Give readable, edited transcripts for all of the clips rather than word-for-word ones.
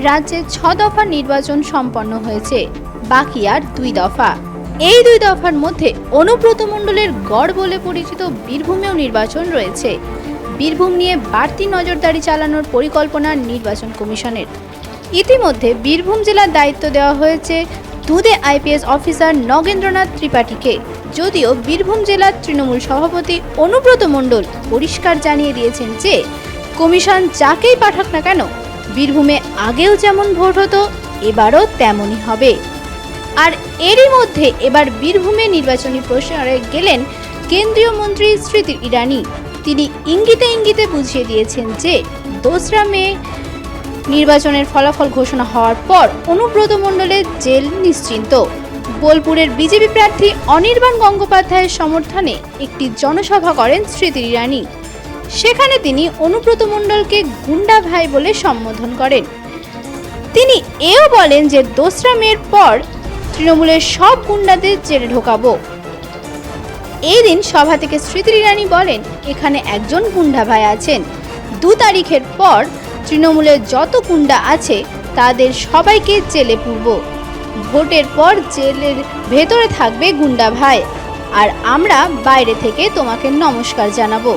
রাজ্যে 6 দফা নির্বাচন সম্পন্ন হয়েছে, বাকি আর 2 দফা। এই 2 দফার মধ্যে অনুব্রত মণ্ডলের গড় বলে পরিচিত বীরভূমেও নির্বাচন রয়েছে। বীরভূম নিয়ে বাড়তি নজরদারি চালানোর পরিকল্পনা নির্বাচন কমিশনের। ইতিমধ্যে বীরভূম জেলার দায়িত্ব দেওয়া হয়েছে দুদে আইপিএস অফিসার নগেন্দ্রনাথ ত্রিপাঠীকে। যদিও বীরভূম জেলার তৃণমূল সভাপতি অনুব্রত মণ্ডল পরিষ্কার জানিয়ে দিয়েছেন যে কমিশন যাকেই পাঠাক না কেন, বীরভূমে আগেও যেমন ভোট হতো এবারও তেমনই হবে। আর এরই মধ্যে এবার বীরভূমে নির্বাচনী প্রচারে গেলেন কেন্দ্রীয় মন্ত্রী স্মৃতি ইরানি। তিনি ইঙ্গিতে ইঙ্গিতে বুঝিয়ে দিয়েছেন যে 2রা মে নির্বাচনের ফলাফল ঘোষণা হওয়ার পর অনুব্রত মণ্ডলের জেল নিশ্চিন্ত। বোলপুরের বিজেপি প্রার্থী অনির্বাণ গঙ্গোপাধ্যায়ের সমর্থনে একটি জনসভা করেন স্মৃতি ইরানি। সেখানে তিনি অনুব্রত মণ্ডলকে গুন্ডা ভাই বলে সম্বোধন করেন। তিনি এও বলেন যে 2রা মের পর তৃণমূলের সব গুন্ডাদের জেলে ঢোকাবো। এই দিন সভা থেকে স্মৃতি ইরানি বলেন, এখানে একজন গুন্ডা ভাই আছেন। 2 তারিখের পর তৃণমূলের যত গুন্ডা আছে তাদের সবাইকে জেলে পুরব। ভোটের পর জেলের ভেতরে থাকবে গুন্ডা ভাই, আর আমরা বাইরে থেকে তোমাকে নমস্কার জানাবো।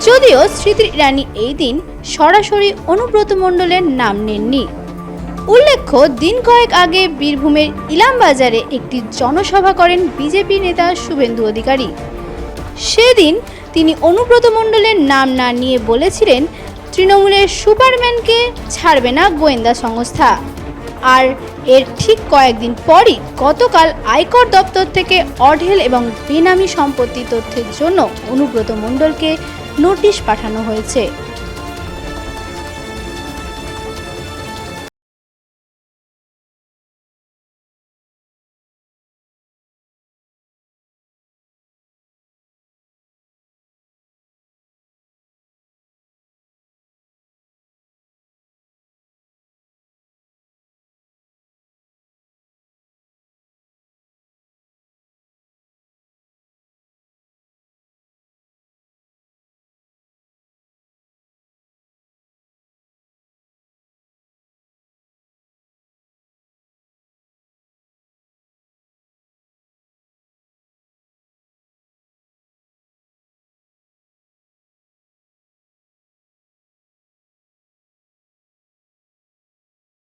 যদিও স্মৃতি ইরানি এই দিন সরাসরি অনুব্রত মণ্ডলের নাম নেননি। উল্লেখ্য, দিন কয়েক আগে বীরভূমের ইলামবাজারে একটি জনসভা করেন বিজেপি নেতা শুভেন্দু অধিকারী। সেদিন তিনি অনুব্রত মণ্ডলের নাম না নিয়ে বলেছিলেন তৃণমূলের সুপারম্যানকে ছাড়বে না গোয়েন্দা সংস্থা। আর এর ঠিক কয়েকদিন পরই গতকাল আয়কর দপ্তর থেকে অঢেল এবং বেনামি সম্পত্তি তথ্যের জন্য অনুব্রত মণ্ডলকে নোটিশ পাঠানো হয়েছে।